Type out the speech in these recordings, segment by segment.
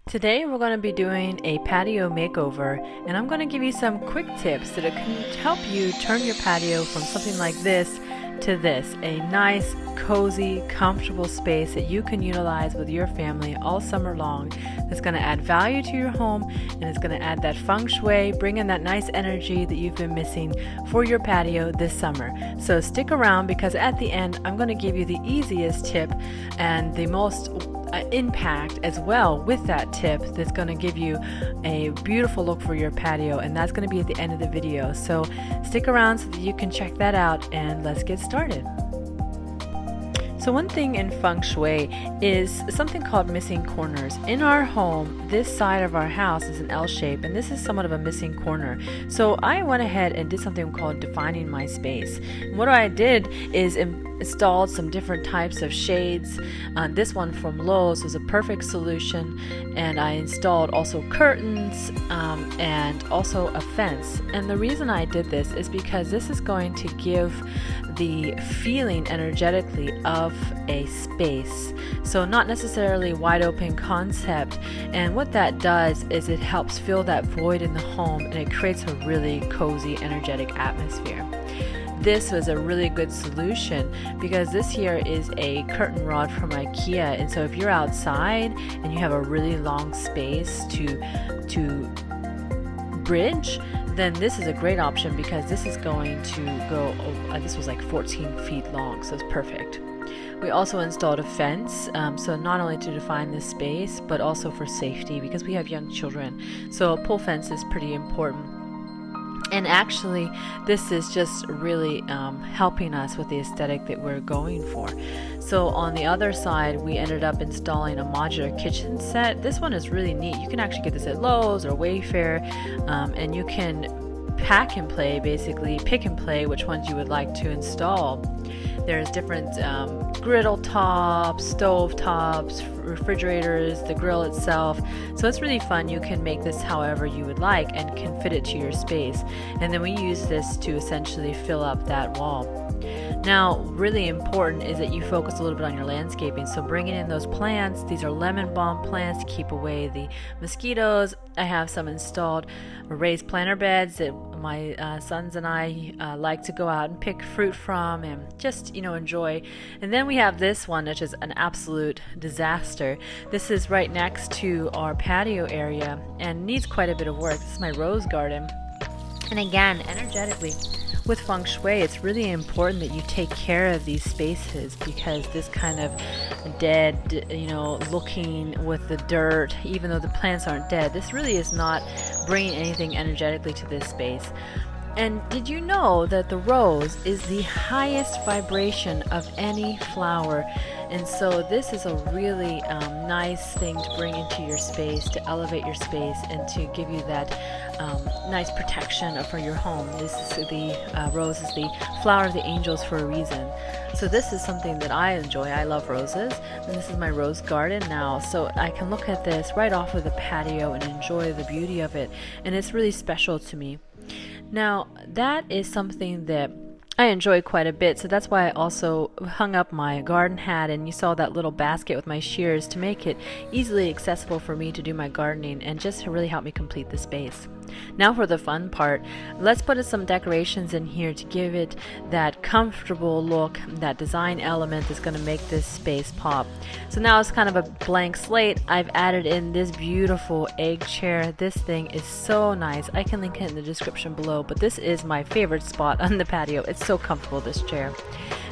Today we're going to be doing a patio makeover, and I'm going to give you some quick tips that can help you turn your patio from something like this to this, a nice, cozy, comfortable space that you can utilize with your family all summer long. That's going to add value to your home, and it's going to add that feng shui, bring in that nice energy that you've been missing for your patio this summer. So stick around, because at the end I'm going to give you the easiest tip and the most impact as well with that tip that's going to give you a beautiful look for your patio, and that's going to be at the end of the video. So stick around so that you can check that out, and let's get started. So one thing in Feng Shui is something called missing corners. In our home, this side of our house is an L shape, and this is somewhat of a missing corner. So I went ahead and did something called defining my space. And what I did is installed some different types of shades. This one from Lowe's was a perfect solution, and I installed also curtains and also a fence. And the reason I did this is because this is going to give the feeling energetically of a space, so not necessarily wide open concept. And what that does is it helps fill that void in the home, and it creates a really cozy, energetic atmosphere. This was a really good solution because this here is a curtain rod from IKEA, and so if you're outside and you have a really long space to bridge, then this is a great option, because this is going to go, this was like 14 feet long, so it's perfect. We also installed a fence, so not only to define the space, but also for safety, because we have young children. So a pull fence is pretty important. And actually, this is just really helping us with the aesthetic that we're going for. So on the other side, we ended up installing a modular kitchen set. This one is really neat. You can actually get this at Lowe's or Wayfair, and you can pack and play, basically pick and play which ones you would like to install. There's different griddle tops, stove tops, refrigerators, the grill itself. So it's really fun. You can make this however you would like and can fit it to your space. And then we use this to essentially fill up that wall. Now, really important is that you focus a little bit on your landscaping. So bringing in those plants, these are lemon balm plants to keep away the mosquitoes. I have some installed raised planter beds that my sons and I like to go out and pick fruit from and just, enjoy. And then we have this one, which is an absolute disaster. This is right next to our patio area and needs quite a bit of work. This is my rose garden. And again, energetically, with Feng Shui, it's really important that you take care of these spaces, because this kind of dead, looking with the dirt, even though the plants aren't dead, this really is not bringing anything energetically to this space. And did you know that the rose is the highest vibration of any flower? And so this is a really nice thing to bring into your space, to elevate your space, and to give you that nice protection for your home. This is the rose is the flower of the angels for a reason. So this is something that I enjoy. I love roses, and this is my rose garden now. So I can look at this right off of the patio and enjoy the beauty of it, and it's really special to me. Now, that is something that I enjoy quite a bit, so that's why I also hung up my garden hat, and you saw that little basket with my shears to make it easily accessible for me to do my gardening and just to really help me complete the space. Now for the fun part, let's put some decorations in here to give it that comfortable look, that design element that's going to make this space pop. So now it's kind of a blank slate. I've added in this beautiful egg chair. This thing is so nice. I can link it in the description below, but this is my favorite spot on the patio. It's so comfortable, this chair.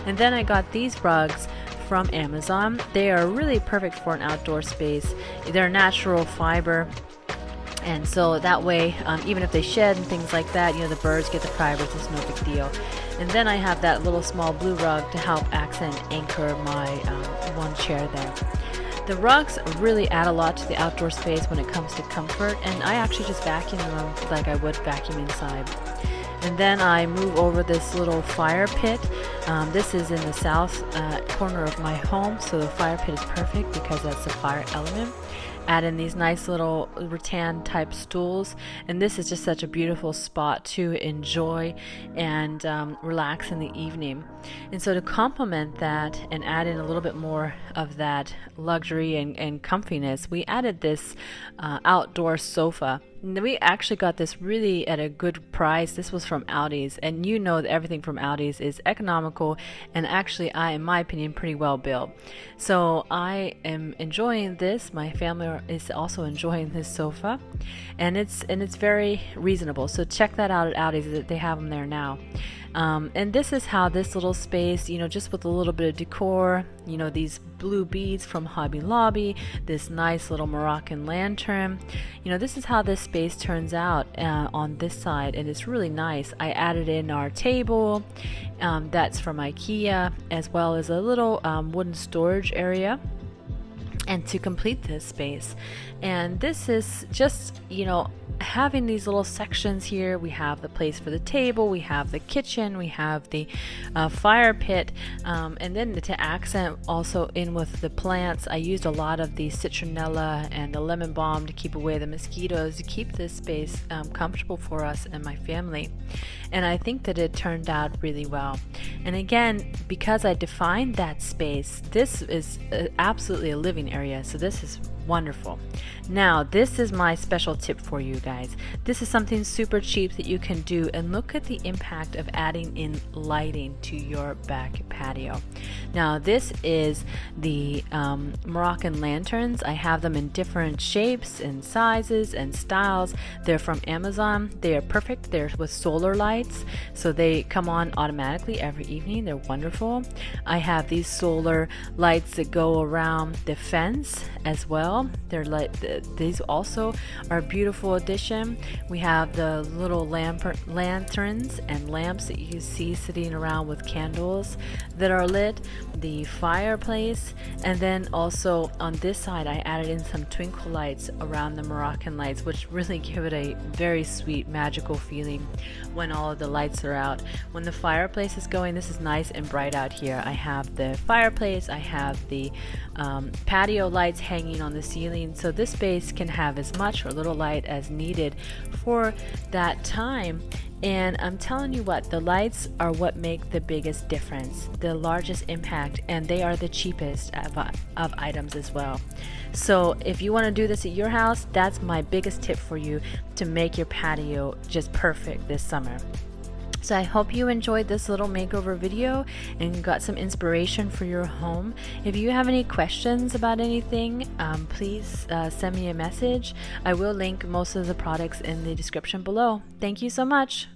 And then I got these rugs from Amazon. They are really perfect for an outdoor space. They're natural fiber, and so that way, even if they shed and things like that, the birds get the fibers, it's no big deal. And then I have that little small blue rug to help accent anchor my one chair there. The rugs really add a lot to the outdoor space when it comes to comfort, and I actually just vacuum them like I would vacuum inside. And then I move over this little fire pit. This is in the south corner of my home, so the fire pit is perfect because that's the fire element. add in these nice little rattan type stools, and this is just such a beautiful spot to enjoy and relax in the evening. And so to complement that and add in a little bit more of that luxury and comfiness, we added this outdoor sofa. We actually got this really at a good price. This was from Aldi's, and you know that everything from Aldi's is economical and actually, in my opinion, pretty well built. So I am enjoying this. My family is also enjoying this sofa, and it's very reasonable. So check that out at Aldi's. They have them there now. And this is how this little space, you know, just with a little bit of decor, you know, these blue beads from Hobby Lobby, this nice little Moroccan lantern, you know, this is how this space turns out on this side, and it's really nice. I added in our table, that's from IKEA, as well as a little wooden storage area, and to complete this space. And this is just, you know, having these little sections here. We have the place for the table, we have the kitchen, we have the fire pit, and then to accent also in with the plants, I used a lot of the citronella and the lemon balm to keep away the mosquitoes, to keep this space comfortable for us and my family. And I think that it turned out really well. And again, because I defined that space, this is absolutely a living area, so this is wonderful. Now, this is my special tip for you guys. This is something super cheap that you can do, and look at the impact of adding in lighting to your back patio. Now, this is the Moroccan lanterns. I have them in different shapes and sizes and styles. They're from Amazon. They are perfect. They're with solar lights, so they come on automatically every evening. They're wonderful. I have these solar lights that go around the fence as well. They're like these also are a beautiful addition. We have the little lanterns and lamps that you see sitting around with candles that are lit, the fireplace, and then also on this side I added in some twinkle lights around the Moroccan lights, which really give it a very sweet magical feeling when all of the lights are out. When the fireplace is going, this is nice and bright out here. I have the fireplace, I have the patio lights hanging on the ceiling, so this space can have as much or little light as needed for that time. And I'm telling you what, the lights are what make the biggest difference, the largest impact, and they are the cheapest of items as well. So if you want to do this at your house, that's my biggest tip for you to make your patio just perfect this summer. So I hope you enjoyed this little makeover video and got some inspiration for your home. If you have any questions about anything, please send me a message. I will link most of the products in the description below. Thank you so much.